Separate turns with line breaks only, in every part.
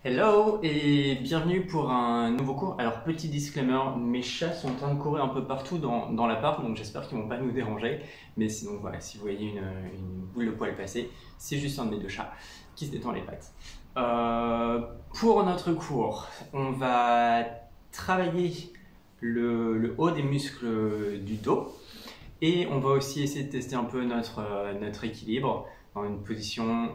Hello et bienvenue pour un nouveau cours. Alors petit disclaimer, mes chats sont en train de courir un peu partout dans l'appart, donc j'espère qu'ils ne vont pas nous déranger. Mais sinon voilà, si vous voyez une boule de poil passer, c'est juste un de mes deux chats qui se détend les pattes. Pour notre cours, on va travailler le haut des muscles du dos et on va aussi essayer de tester un peu notre équilibre dans une position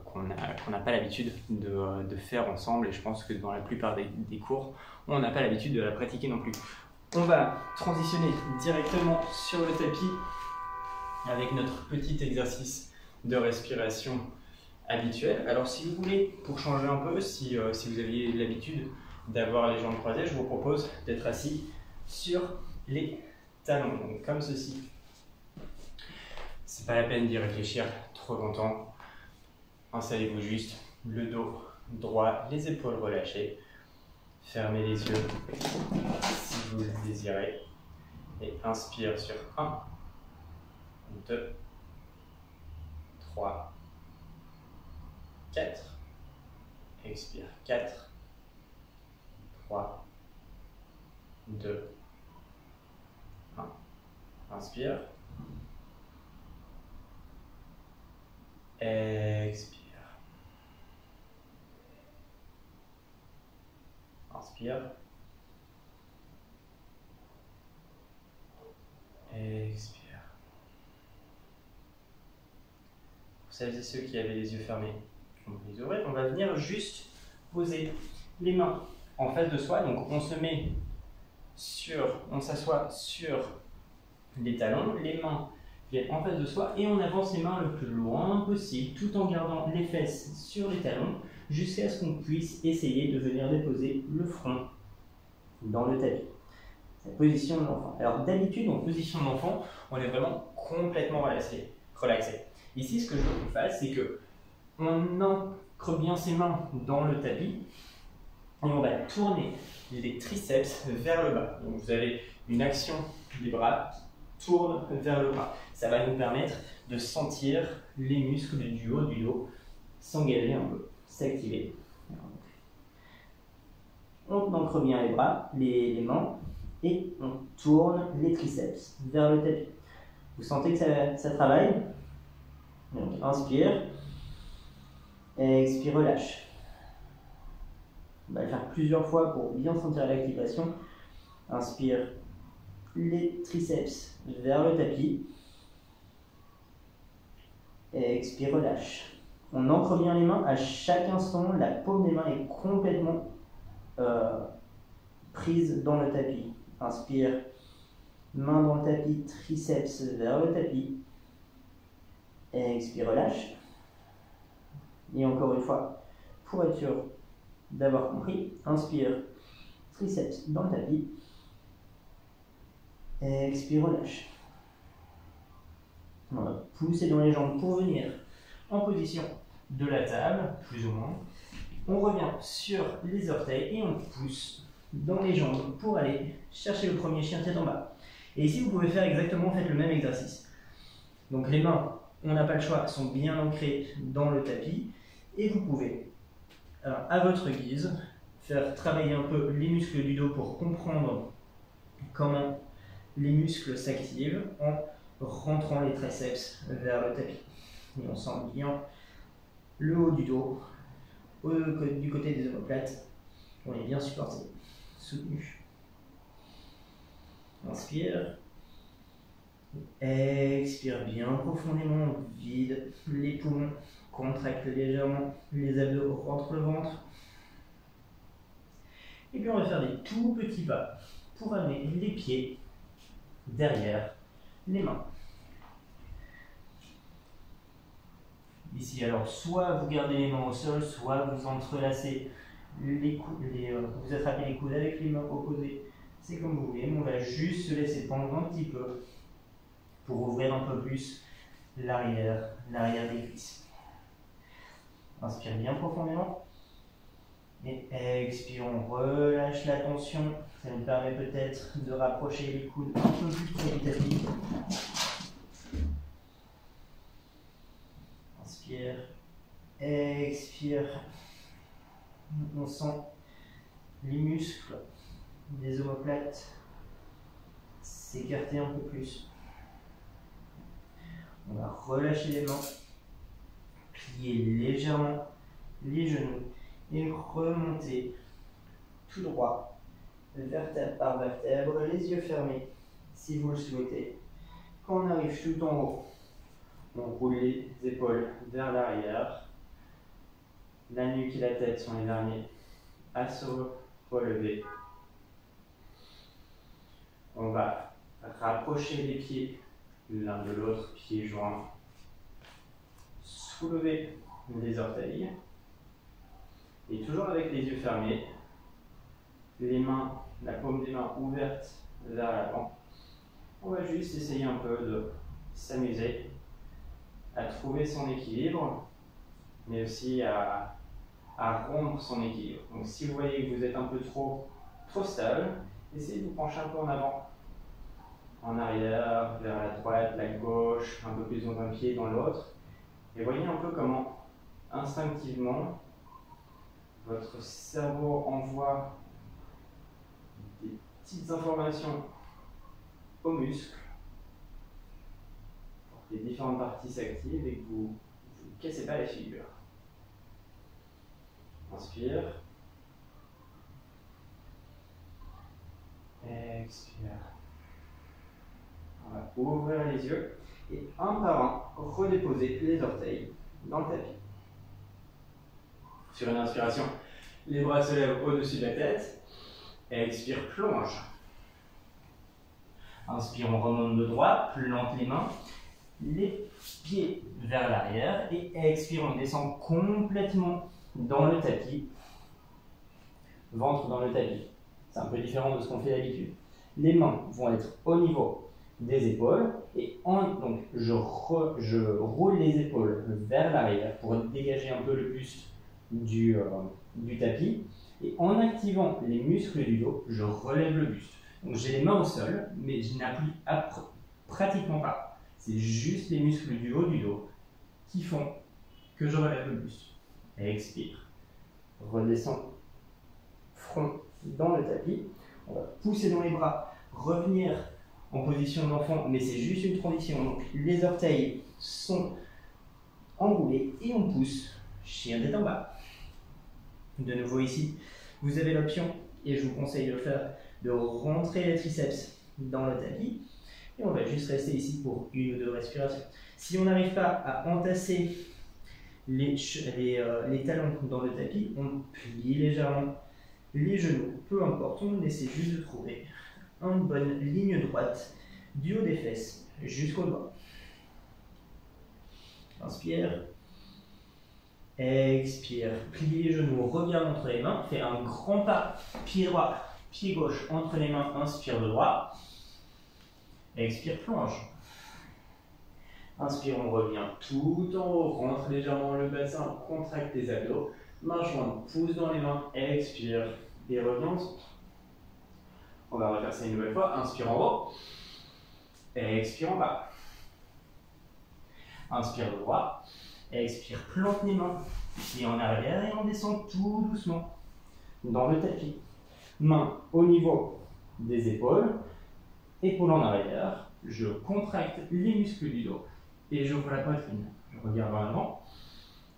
qu'on n'a pas l'habitude de faire ensemble, et je pense que dans la plupart des cours, on n'a pas l'habitude de la pratiquer non plus. On va transitionner directement sur le tapis avec notre petit exercice de respiration habituel. Alors si vous voulez, pour changer un peu, si vous aviez l'habitude d'avoir les jambes croisées, je vous propose d'être assis sur les talons, donc comme ceci. C'est pas la peine d'y réfléchir trop longtemps. Installez-vous juste, le dos droit, les épaules relâchées. Fermez les yeux si vous le désirez. Et inspire sur 1, 2, 3, 4. Expire 4, 3, 2, 1. Inspire. Expire. Inspire. Expire. Pour celles et ceux qui avaient les yeux fermés, on va les ouvrir. On va venir juste poser les mains en face de soi. Donc on s'assoit sur les talons, les mains viennent en face de soi et on avance les mains le plus loin possible tout en gardant les fesses sur les talons jusqu'à ce qu'on puisse essayer de venir déposer le front dans le tapis. C'est la position de l'enfant. Alors d'habitude en position de l'enfant, on est vraiment complètement relaxé. Ici ce que je veux qu'on fasse, c'est que on ancre bien ses mains dans le tapis et on va tourner les triceps vers le bas. Donc vous avez une action des bras tourne vers le bas. Ça va nous permettre de sentir les muscles du haut du dos s'engager un peu, s'activer. On ancre bien les bras, les mains, et on tourne les triceps vers le tapis. Vous sentez que ça travaille? Donc inspire, expire, relâche. On va le faire plusieurs fois pour bien sentir l'activation. Inspire, les triceps vers le tapis. Expire, relâche. On ancre bien les mains à chaque instant. La paume des mains est complètement prise dans le tapis. Inspire, main dans le tapis, triceps vers le tapis. Expire, relâche. Et encore une fois, pour être sûr d'avoir compris, inspire, triceps dans le tapis. Expire, relâche. On va pousser dans les jambes pour venir en position de la table, plus ou moins. On revient sur les orteils et on pousse dans les jambes pour aller chercher le premier chien tête en bas. Et ici, vous pouvez faire exactement, faites le même exercice. Donc les mains, on n'a pas le choix, sont bien ancrées dans le tapis. Et vous pouvez, à votre guise, faire travailler un peu les muscles du dos pour comprendre comment les muscles s'activent en rentrant les triceps vers le tapis. Et on sent bien le haut du dos, du côté des omoplates. On est bien supporté, soutenu. Inspire. Expire bien profondément, vide les poumons, contracte légèrement les abdos, rentre le ventre. Et puis on va faire des tout petits pas pour amener les pieds derrière les mains. Ici, alors, soit vous gardez les mains au sol, soit vous entrelacez les coudes, vous attrapez les coudes avec les mains opposées. C'est comme vous voulez, mais on va juste se laisser pendre un petit peu pour ouvrir un peu plus l'arrière des cuisses. Inspire bien profondément. Et expire, on relâche la tension. Ça nous permet peut-être de rapprocher les coudes un peu plus près du tapis. Inspire, expire.
On sent les muscles des omoplates s'écarter un peu plus. On va relâcher les mains, plier légèrement les genoux et remonter tout droit, vertèbre par vertèbre, les yeux fermés si vous le souhaitez. Quand on arrive tout en haut, on roule les épaules vers l'arrière. La nuque et la tête sont les derniers à se relever. On va rapprocher les pieds l'un de l'autre, pieds joints. Soulever les orteils. Et toujours avec les yeux fermés, les mains, la paume des mains ouverte vers l'avant. On va juste essayer un peu de s'amuser à trouver son équilibre, mais aussi à rompre son équilibre. Donc si vous voyez que vous êtes un peu trop stable, essayez de vous pencher un peu en avant, en arrière, vers la droite, la gauche, un peu plus dans un pied, dans l'autre. Et voyez un peu comment, instinctivement, votre cerveau envoie des petites informations aux muscles pour que les différentes parties s'activent et que vous ne cassez pas la figure. Inspire. Expire. On va ouvrir les yeux et un par un, redéposer les orteils dans le tapis. Sur une inspiration, les bras se lèvent au-dessus de la tête. Expire, plonge. Inspire, on remonte de droite, plante les mains, les pieds vers l'arrière et expire, on descend complètement dans le tapis, ventre dans le tapis. C'est un peu différent de ce qu'on fait d'habitude. Les mains vont être au niveau des épaules et donc je roule les épaules vers l'arrière pour dégager un peu le buste du tapis et en activant les muscles du dos, je relève le buste. Donc j'ai les mains au sol, mais je n'appuie pratiquement pas. C'est juste les muscles du haut du dos qui font que je relève le buste. Expire. Redescends. Front dans le tapis. On va pousser dans les bras, revenir en position d'enfant, mais c'est juste une transition. Donc les orteils sont enroulés et on pousse. Chien tête en bas. De nouveau ici, vous avez l'option, et je vous conseille de le faire, de rentrer les triceps dans le tapis. Et on va juste rester ici pour une ou deux respirations. Si on n'arrive pas à entasser les talons dans le tapis, on plie légèrement les genoux. Peu importe, on essaie juste de trouver une bonne ligne droite du haut des fesses jusqu'au doigt. Inspire. Expire. Plie les genoux, regarde entre les mains. Fais un grand pas, pied droit, pied gauche entre les mains. Inspire de droit. Expire, plonge. Inspire, on revient tout en haut. Rentre légèrement le bassin, contracte les abdos. Main jointe, pousse dans les mains. Expire et reviens au centre. On va refaire ça une nouvelle fois. Inspire en haut. Expire en bas. Inspire de droit. Expire, plante les mains. Pied en arrière et on descend tout doucement dans le tapis. Main au niveau des épaules. Épaule en arrière. Je contracte les muscles du dos. Et j'ouvre la poitrine. Je regarde en avant.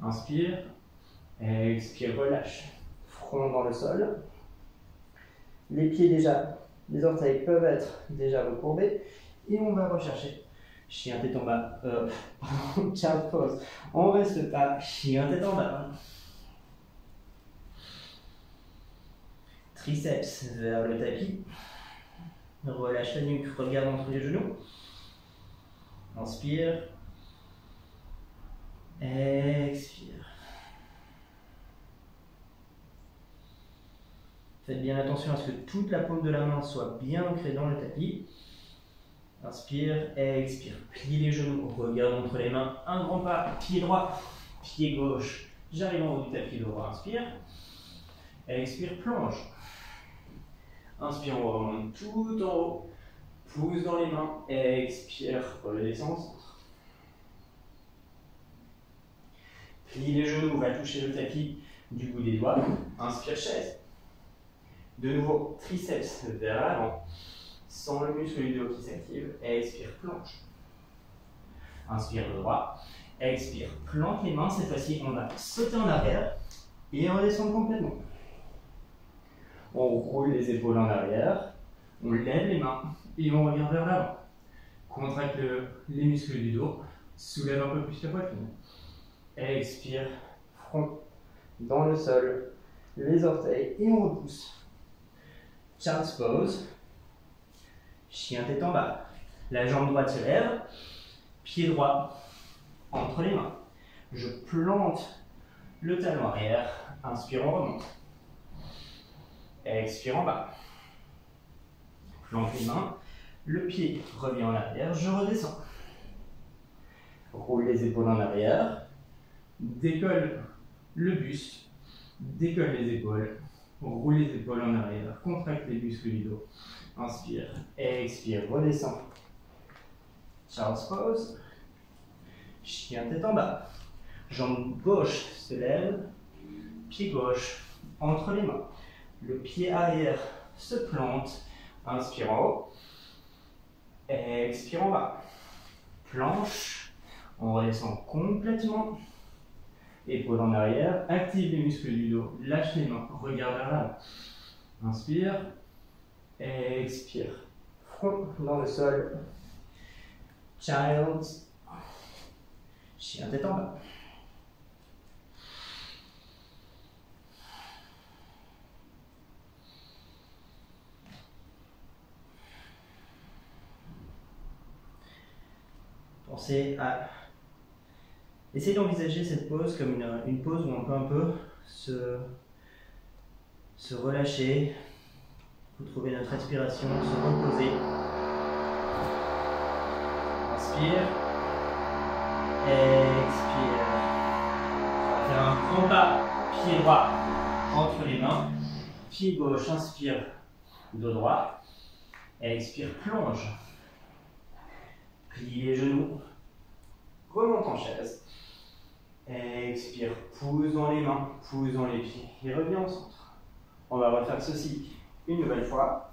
Inspire. Expire, relâche. Front dans le sol. Les pieds déjà, les orteils peuvent être déjà recourbés. Et on va rechercher chien tête en bas. Child pose. On reste pas. Chien tête en bas. Triceps vers le tapis. Relâche la nuque, regarde entre les genoux. Inspire. Expire. Faites bien attention à ce que toute la paume de la main soit bien ancrée dans le tapis. Inspire, expire. Plie les genoux, regarde entre les mains. Un grand pas, pied droit, pied gauche. J'arrive en haut du tapis droit. Inspire. Expire, plonge. Inspire, on remonte tout en haut. Pousse dans les mains. Expire, redescend au centre. Plie les genoux, va toucher le tapis. du bout des doigts. Inspire, chaise. De nouveau, triceps vers l'avant, sans le muscle du dos qui s'active. Expire, planche. Inspire le droit. Expire, plante les mains. Cette fois-ci, on va sauter en arrière et redescendre complètement. On roule les épaules en arrière. On lève les mains et on regarde vers l'avant. Contracte les muscles du dos. Soulève un peu plus la poitrine. Expire, front dans le sol, les orteils et on repousse. Child's pose. Chien tête en bas. La jambe droite se lève. Pied droit entre les mains. Je plante le talon arrière. Inspire, on remonte. Expire en bas. Plante les mains. Le pied revient en arrière. Je redescends. Roule les épaules en arrière. Décolle le buste. Décolle les épaules. Roule les épaules en arrière. Contracte les muscles du dos. Inspire. Expire. Redescends. Child's pose. Chien tête en bas. Jambe gauche se lève. Pied gauche entre les mains. Le pied arrière se plante. Inspire en haut. Expire en bas. Planche. On redescend complètement. Épaules en arrière. Active les muscles du dos. Lâche les mains. Regarde vers l'avant. Inspire. Expire. Front dans le sol. Child's. Chien tête en bas. Pensez à essayer d'envisager cette pause comme une pause où on peut un peu se relâcher, retrouver notre respiration, se reposer. Inspire, expire. On va faire un grand pas, pied droit entre les mains, pied gauche, inspire, dos droit, expire, plonge. Plie les genoux, remonte en chaise. Expire, pousse dans les mains, pousse dans les pieds et reviens au centre. On va refaire ceci une nouvelle fois.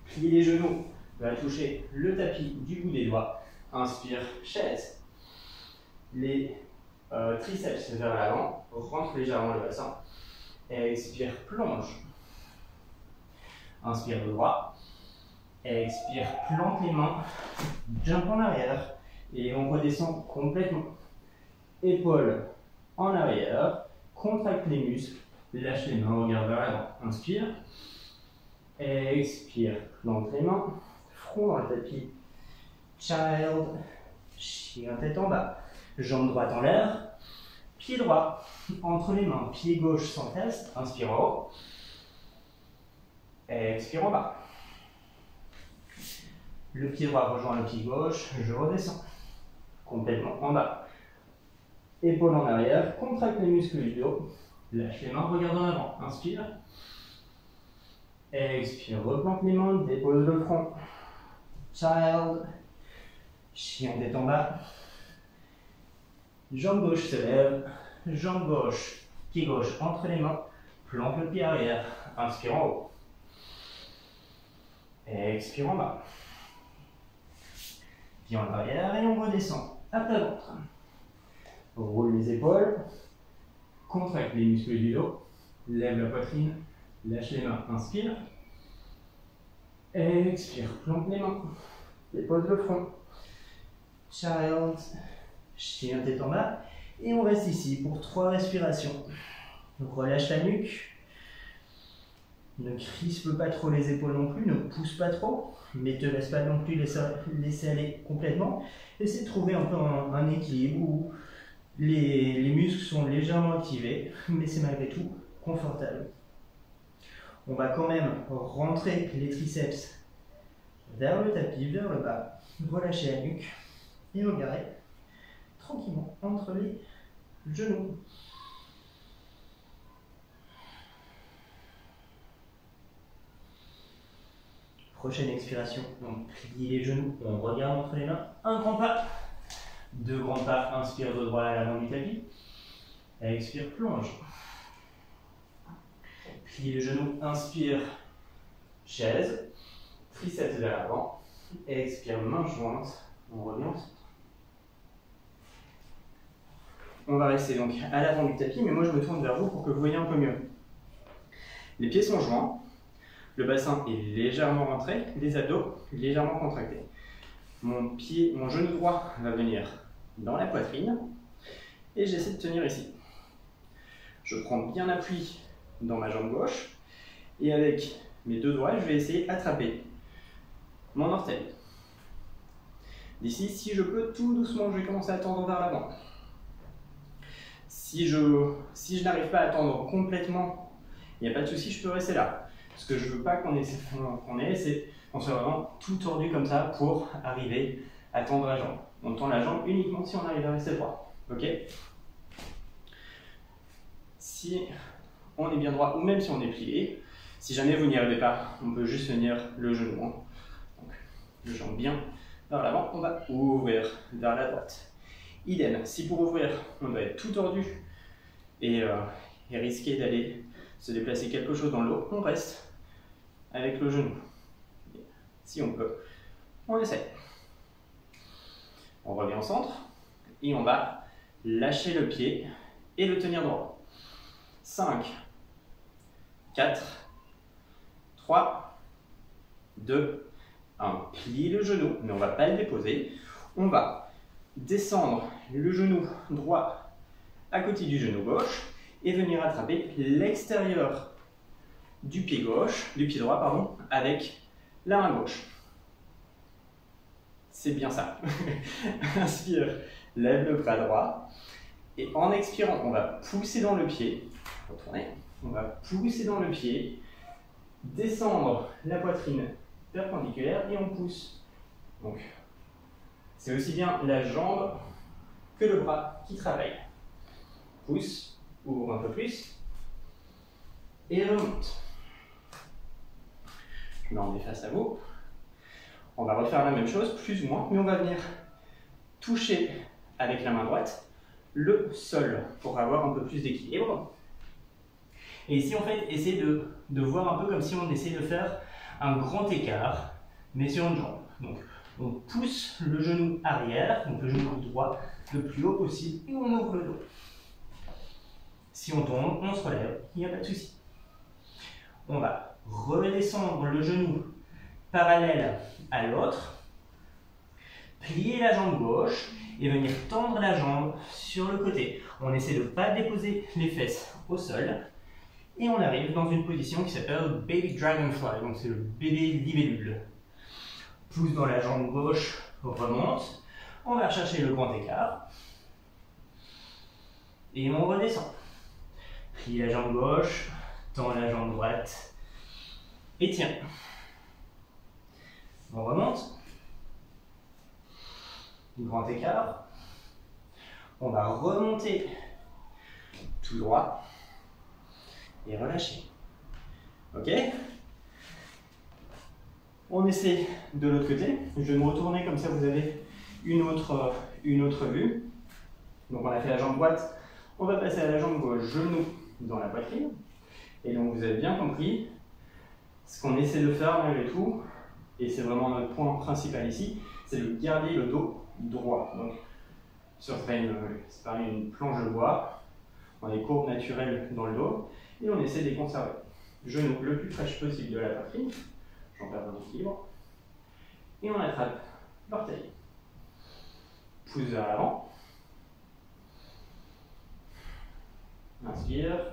Plie les genoux, va toucher le tapis du bout des doigts. Inspire, chaise. Les triceps vers l'avant, rentre légèrement le bassin. Expire, plonge. Inspire de droit. Expire, plante les mains, jump en arrière et on redescend complètement. Épaules en arrière, contracte les muscles, lâche les mains, regarde vers l'avant. Inspire, expire, plante les mains, front dans le tapis. Child, chien tête en bas, jambe droite en l'air, pied droit entre les mains, pied gauche sans test. Inspire en haut, expire en bas. Le pied droit rejoint le pied gauche, je redescends. Complètement en bas. Épaules en arrière, contracte les muscles du dos. Lâche les mains, regarde en avant. Inspire. Expire, replante les mains, dépose le front. Child. Chien tête en bas. Jambe gauche se lève. Jambe gauche, pied gauche entre les mains. Plante le pied arrière. Inspire en haut. Expire en bas. Pied en arrière et on redescend à plat ventre. Roule les épaules, contracte les muscles du dos, lève la poitrine, lâche les mains, inspire. Expire, plante les mains, dépose le front. Child, chien tête en bas. Et on reste ici pour 3 respirations. Donc relâche la nuque. Ne crispe pas trop les épaules non plus, ne pousse pas trop, mais ne te laisse pas non plus laisser aller complètement. Essaie de trouver un peu un équilibre où les muscles sont légèrement activés, mais c'est malgré tout confortable. On va quand même rentrer les triceps vers le tapis, vers le bas, relâcher la nuque et regarder tranquillement entre les genoux. Prochaine expiration, on plie les genoux, on regarde entre les mains, un grand pas, 2 grands pas, inspire de droit à l'avant du tapis, expire, plonge, Plie le genou, inspire, chaise, triceps vers l'avant, expire, main jointe, on revient au centre. On va rester donc à l'avant du tapis, mais moi je me tourne vers vous pour que vous voyez un peu mieux. Les pieds sont joints, le bassin est légèrement rentré, les abdos légèrement contractés. Mon genou droit va venir dans la poitrine et j'essaie de tenir ici. Je prends bien appui dans ma jambe gauche et avec mes deux doigts, je vais essayer d'attraper mon orteil. D'ici, si je peux, tout doucement, je vais commencer à tendre vers l'avant. Si je n'arrive pas à tendre complètement, il n'y a pas de souci, je peux rester là. Ce que je ne veux pas c'est qu'on soit vraiment tout tordu comme ça pour arriver à tendre la jambe. On tend la jambe uniquement si on arrive à rester droit. Ok? Si on est bien droit ou même si on est plié, si jamais vous n'y arrivez pas, on peut juste venir le genou. Donc, le jambe bien vers l'avant, on va ouvrir vers la droite. Idem, si pour ouvrir, on doit être tout tordu et risquer d'aller se déplacer quelque chose dans l'eau, on reste avec le genou. Si on peut, on essaie. On revient au centre et on va lâcher le pied et le tenir droit. 5, 4, 3, 2, 1. Plie le genou, mais on ne va pas le déposer. On va descendre le genou droit à côté du genou gauche et venir attraper l'extérieur du pied droit, pardon, avec la main gauche. C'est bien ça. Inspire, lève le bras droit et en expirant, on va pousser dans le pied. Retournez. On va pousser dans le pied, descendre la poitrine perpendiculaire et on pousse. Donc, c'est aussi bien la jambe que le bras qui travaille. Pousse, ouvre un peu plus et remonte. Je me remets face à vous. On va refaire la même chose, plus ou moins, mais on va venir toucher avec la main droite le sol pour avoir un peu plus d'équilibre. Et ici, en fait, essayez de voir un peu comme si on essayait de faire un grand écart, mais sur une jambe. Donc, on pousse le genou arrière, donc le genou droit le plus haut possible, et on ouvre le dos. Si on tombe, on se relève, il n'y a pas de souci. On va redescendre le genou parallèle à l'autre, plier la jambe gauche et venir tendre la jambe sur le côté. On essaie de ne pas déposer les fesses au sol et on arrive dans une position qui s'appelle Baby Dragonfly, donc c'est le bébé libellule. Pousse dans la jambe gauche, remonte, on va chercher le grand écart et on redescend. Plie la jambe gauche, tend la jambe droite et tiens. On remonte. Grand écart. On va remonter tout droit et relâcher. Ok? On essaie de l'autre côté. Je vais me retourner comme ça vous avez une autre vue. Donc on a fait la jambe droite. On va passer à la jambe gauche, genou dans la poitrine. Et donc vous avez bien compris ce qu'on essaie de faire malgré tout. Et c'est vraiment notre point principal ici, c'est de garder le dos droit. Donc, c'est pas une planche de bois, on a des courbes naturelles dans le dos, et on essaie de les conserver. Genou le plus proche possible de la poitrine, j'en perds mon équilibre, et on attrape l'orteil. Pousse vers l'avant. Inspire.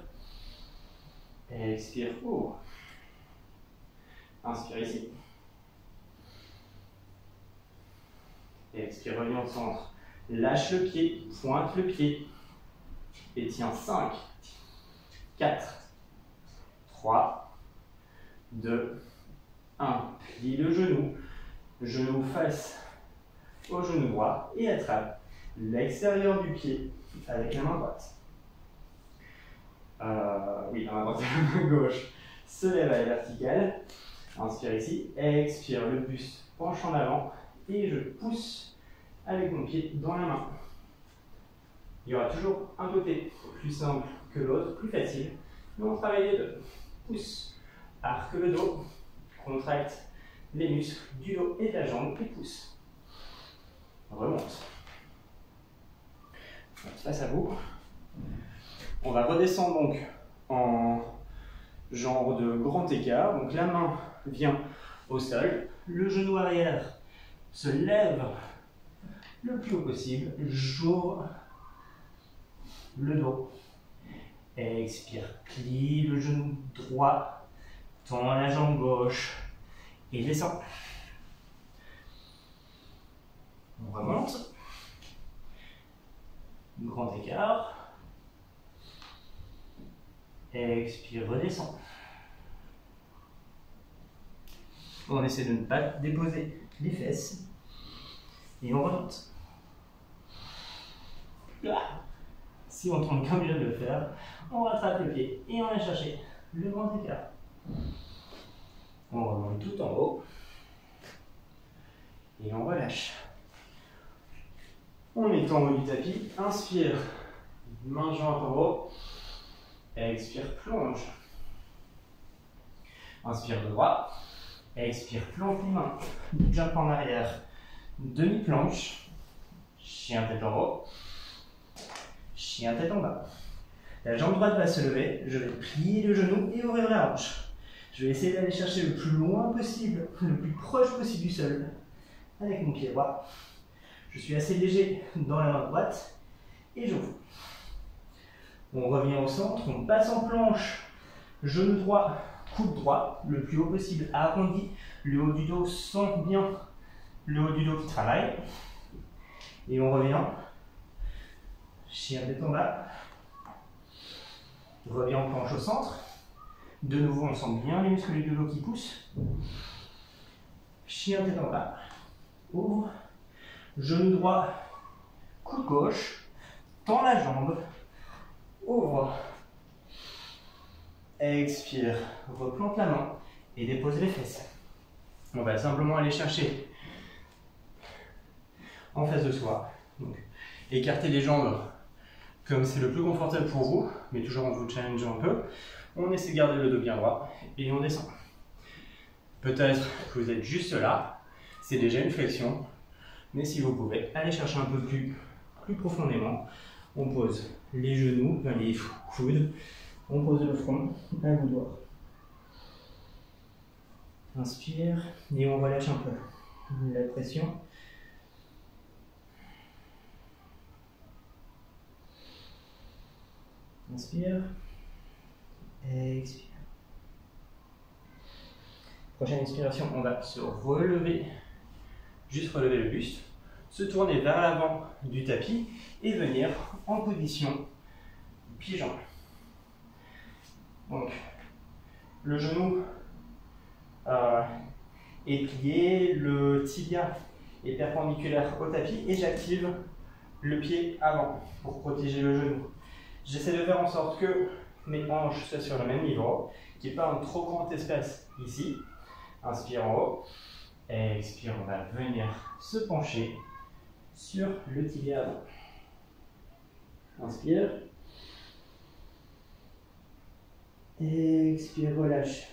Expire, ouvre. Inspire ici. Expire, reviens au centre. Lâche le pied, pointe le pied. Et tiens, 5, 4, 3, 2, 1. Plie le genou face au genou droit et attrape l'extérieur du pied avec la main droite. Oui, la main droite et la main gauche se lève à la verticale. Inspire ici, expire, le buste penche en avant. Et je pousse avec mon pied dans la main. Il y aura toujours un côté plus simple que l'autre, plus facile, mais on travaille les deux. pousse. Arque le dos, contracte les muscles du dos et de la jambe et pousse. Remonte. Face à vous. On va redescendre donc en genre de grand écart. Donc la main vient au sol, le genou arrière se lève le plus haut possible, j'ouvre le dos. Expire, plie le genou droit, tend la jambe gauche et descend. On remonte. Grand écart. Expire, redescend. On essaie de ne pas déposer les fesses. Et on remonte. Si on tourne comme je viens de le faire, on rattrape le pied et on va chercher le grand écart. On remonte tout en haut. Et on relâche. On est en haut du tapis. Inspire, main jointe en haut. Expire, plonge. Inspire de droit. Expire, plonge les mains. Jump en arrière. Demi-planche. Chien tête en haut. Chien tête en bas. La jambe droite va se lever. Je vais plier le genou et ouvrir la hanche. Je vais essayer d'aller chercher le plus loin possible, le plus proche possible du sol, avec mon pied droit. Je suis assez léger dans la main droite et j'ouvre. On revient au centre, on passe en planche, genou droit, coude droit, le plus haut possible, arrondi. Le haut du dos sent bien le haut du dos qui travaille. Et on revient. Chien tête en bas. Revient en planche au centre. De nouveau, on sent bien les muscles du dos qui poussent. Chien tête en bas. Ouvre. Genou droit, coude gauche. Tends la jambe. Ouvre. Expire. Replante la main et dépose les fesses. On va simplement aller chercher en face de soi. Donc, écarter les jambes comme c'est le plus confortable pour vous, mais toujours en vous challengeant un peu. On essaie de garder le dos bien droit et on descend. Peut-être que vous êtes juste là, c'est déjà une flexion, mais si vous pouvez, aller chercher un peu plus profondément. On pose les genoux, les coudes, on pose le front, à vous de voir. Inspire et on relâche un peu la pression. Inspire. Expire. Prochaine inspiration, on va se relever, juste relever le buste, se tourner vers l'avant du tapis et venir en position pied-jambe. Donc, le genou est plié, le tibia est perpendiculaire au tapis et j'active le pied avant pour protéger le genou. J'essaie de faire en sorte que mes hanches soient sur le même niveau, qu'il n'y ait pas un trop grand espace ici. Inspire en haut, expire, on va venir se pencher sur le tibia avant. Inspire, expire, relâche.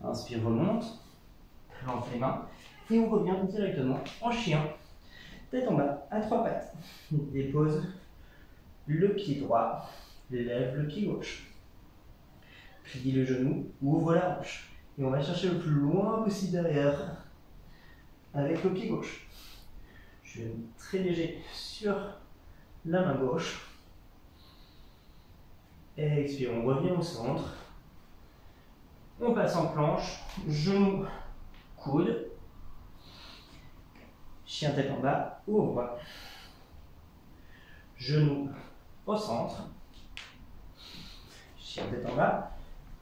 Inspire, remonte, plante les mains et on revient directement en chien. Tête en bas, à trois pattes. Dépose le pied droit, lève le pied gauche. Plie le genou, ouvre la hanche. Et on va chercher le plus loin possible derrière avec le pied gauche. Je vais très léger sur la main gauche. Expire, on revient au centre. On passe en planche, genou, coude. Chien tête en bas, ouvre. Genou au centre. Chien tête en bas.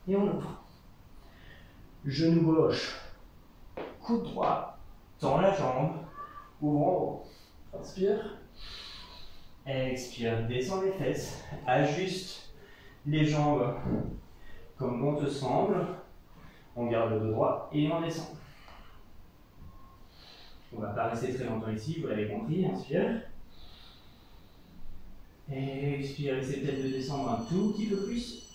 Et on ouvre. Genou gauche, coude droit, tend la jambe, ouvre en haut. Inspire. Expire, descends les fesses, ajuste les jambes comme bon te semble. On garde le dos droit et on descend. On ne va pas rester très longtemps ici, vous l'avez compris. Inspire. Expire, essayez peut-être de descendre un tout petit peu plus.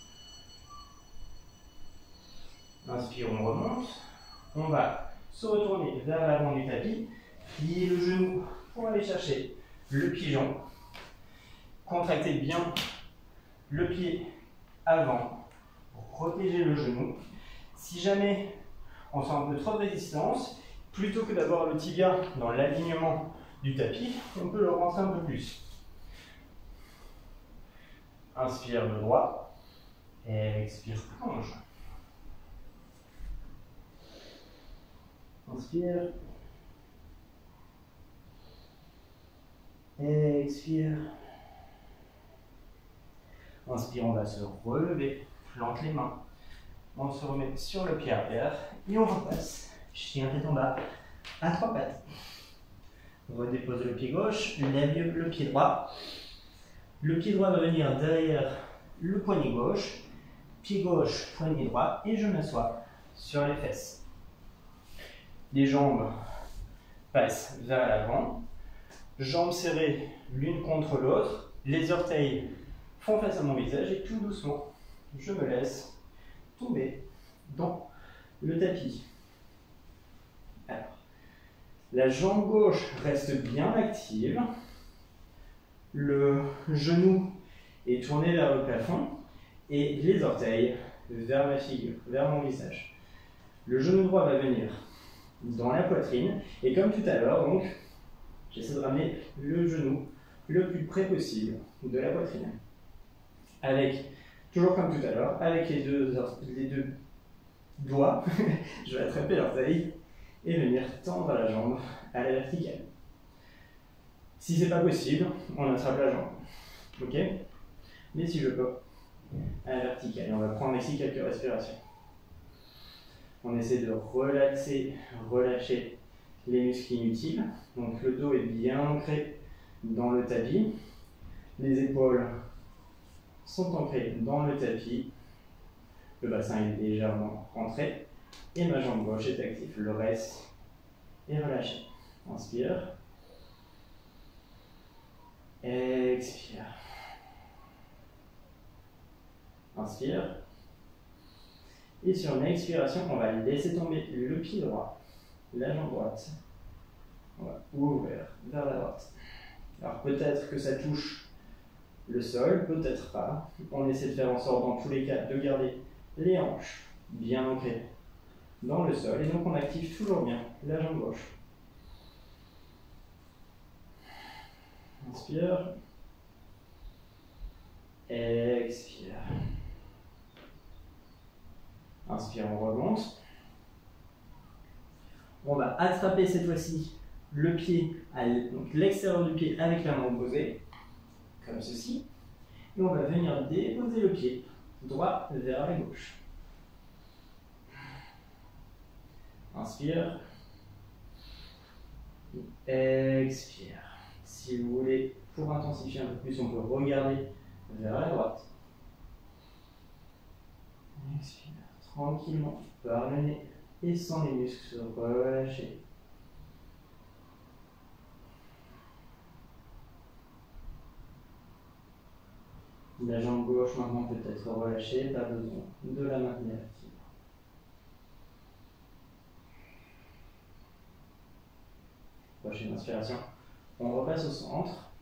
Inspire, on remonte. On va se retourner vers l'avant du tapis, plier le genou pour aller chercher le pigeon. Contractez bien le pied avant pour protéger le genou. Si jamais on sent un peu trop de résistance, plutôt que d'avoir le tibia dans l'alignement du tapis, on peut le rentrer un peu plus. Inspire le droit, expire, plonge. Inspire, expire. Inspire, on va se relever, plante les mains. On se remet sur le pied arrière et on repasse. Chien tête en bas, à 3 pattes. Redépose le pied gauche, lève le pied droit. Le pied droit va venir derrière le poignet gauche. Pied gauche, poignet droit et je m'assois sur les fesses. Les jambes passent vers l'avant. Jambes serrées l'une contre l'autre. Les orteils font face à mon visage et tout doucement, je me laisse tomber dans le tapis. Alors, la jambe gauche reste bien active. Le genou est tourné vers le plafond et les orteils vers ma figure, vers mon visage. Le genou droit va venir dans la poitrine et comme tout à l'heure, donc, j'essaie de ramener le genou le plus près possible de la poitrine. Avec, toujours comme tout à l'heure, avec les deux doigts, je vais attraper l'orteil et venir tendre la jambe à la verticale. Si c'est pas possible, on attrape la jambe. Ok? Mais si je peux, à la verticale. Et on va prendre ici quelques respirations. On essaie de relaxer, relâcher les muscles inutiles. Donc le dos est bien ancré dans le tapis. Les épaules sont ancrées dans le tapis. Le bassin est légèrement rentré. Et ma jambe gauche est active. Le reste est relâché. Inspire. Expire. Inspire. Et sur une expiration, on va laisser tomber le pied droit, la jambe droite. On va ouvrir vers la droite. Alors peut-être que ça touche le sol, peut-être pas. On essaie de faire en sorte, dans tous les cas, de garder les hanches bien ancrées dans le sol. Et donc on active toujours bien la jambe gauche. Inspire. Expire. Inspire, on remonte. On va attraper cette fois-ci le pied, donc l'extérieur du pied avec la main opposée, comme ceci. Et on va venir déposer le pied droit vers la gauche. Inspire. Expire. Si vous voulez, pour intensifier un peu plus, on peut regarder vers la droite. Expire tranquillement par le nez et sans les muscles se relâcher. La jambe gauche maintenant peut être relâchée, pas besoin de la maintenir active. Prochaine inspiration, on repasse au centre.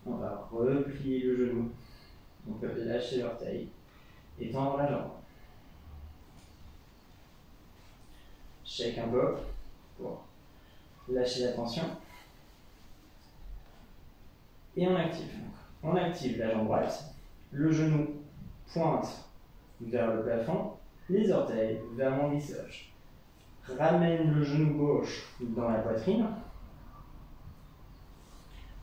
On va replier le genou. On peut lâcher l'orteil et tendre la jambe. Shake un peu pour lâcher la tension. Et on active. On active la jambe droite. Le genou pointe vers le plafond. Les orteils vers mon visage. Ramène le genou gauche dans la poitrine.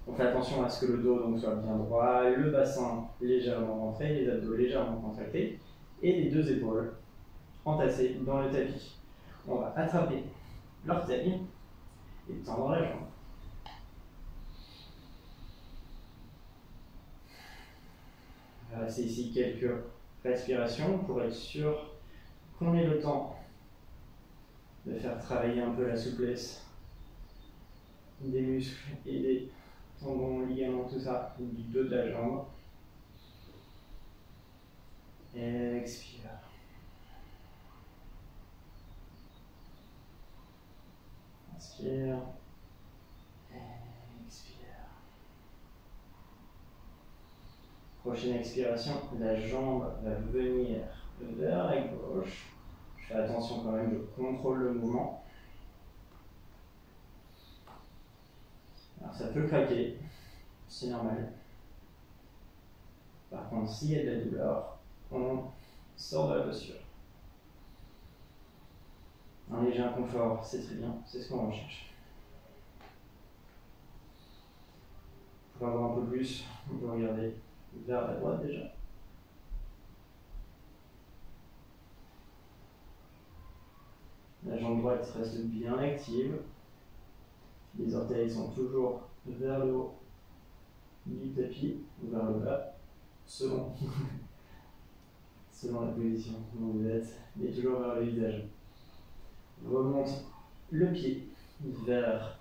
On fait attention à ce que le dos donc soit bien droit, le bassin légèrement rentré, les abdos légèrement contractés et les deux épaules entassées dans le tapis. On va attraper l'orteil et tendre la jambe. On va rester ici quelques respirations pour être sûr qu'on ait le temps de faire travailler un peu la souplesse des muscles et des tendons, ligaments, tout ça, du dos de la jambe. Expire. Inspire. Expire. Prochaine expiration, la jambe va venir vers la gauche. Je fais attention quand même, je contrôle le mouvement. Alors ça peut craquer, c'est normal. Par contre, s'il y a de la douleur, on sort de la posture. Un léger inconfort, c'est très bien, c'est ce qu'on recherche. Pour avoir un peu plus, on peut regarder vers la droite déjà. La jambe droite reste bien active. Les orteils sont toujours vers le haut du tapis ou vers le bas, selon, selon la position où vous êtes, mais toujours vers le visage. Remonte le pied vers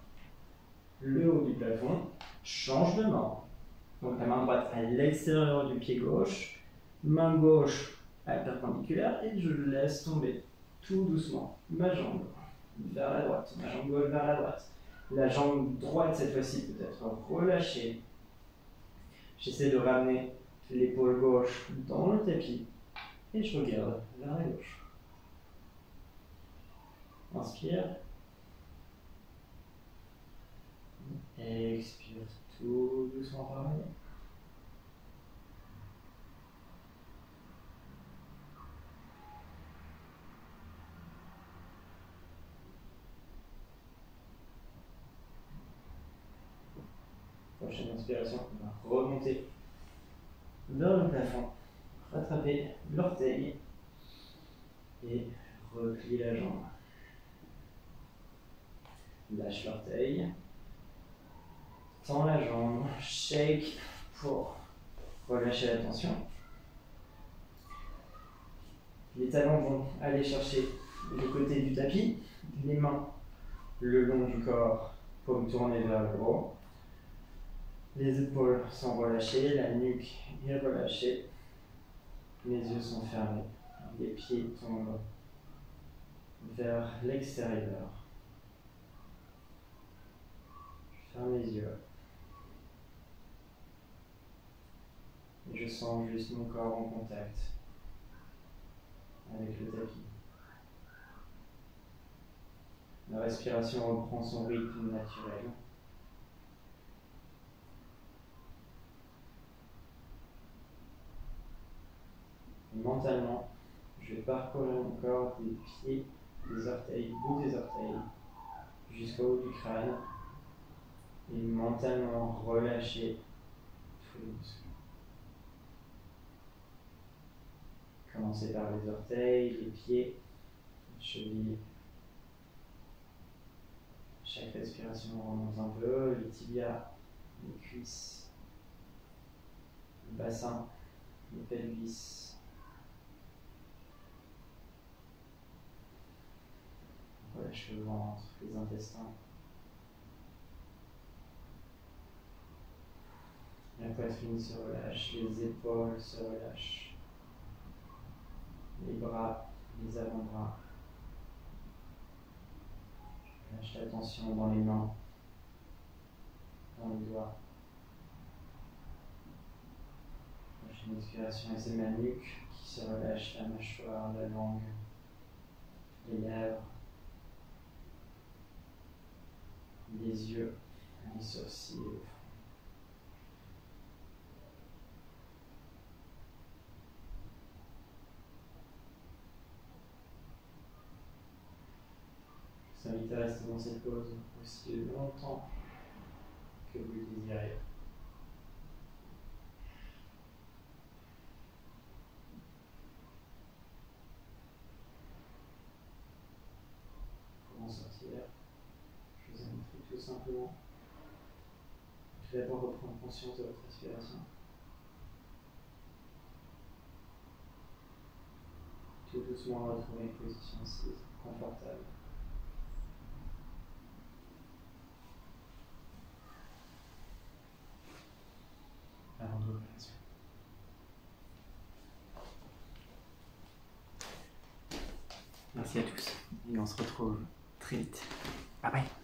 le haut du plafond, change de main. Donc la main droite à l'extérieur du pied gauche, main gauche à la perpendiculaire et je laisse tomber tout doucement ma jambe vers la droite, ma jambe gauche vers la droite. La jambe droite cette fois-ci peut être relâchée. J'essaie de ramener l'épaule gauche dans le tapis et je regarde vers la gauche. Inspire. Expire tout doucement par là. Prochaine inspiration, on va remonter vers le plafond, rattraper l'orteil et replier la jambe. Lâche l'orteil, tends la jambe, shake pour relâcher la tension. Les talons vont aller chercher le côté du tapis, les mains le long du corps, paume tournée vers le haut. Les épaules sont relâchées, la nuque est relâchée, les yeux sont fermés, les pieds tombent vers l'extérieur. Je ferme les yeux. Et je sens juste mon corps en contact avec le tapis. La respiration reprend son rythme naturel. Et mentalement, je vais parcourir mon corps des pieds, des orteils, bout des orteils, jusqu'au haut du crâne. Et mentalement relâcher tous les muscles. Commencez par les orteils, les pieds, les chevilles. Chaque respiration remonte un peu, les tibias, les cuisses, le bassin, le pelvis. Relâche le ventre, les intestins. La poitrine se relâche, les épaules se relâchent, les bras, les avant-bras. Lâche la tension dans les mains, dans les doigts. Prochaine expiration, et c'est ma nuque qui se relâche, la mâchoire, la langue, les lèvres, les yeux, les sourcils. Je vous invite à rester dans cette pause aussi longtemps que vous le désirez. Pour en sortir, je vous inviterai tout simplement à d'abord reprendre conscience de votre respiration. Tout doucement retrouver une position assise confortable. Avant de respiration. Merci à tous et on se retrouve très vite. Bye bye.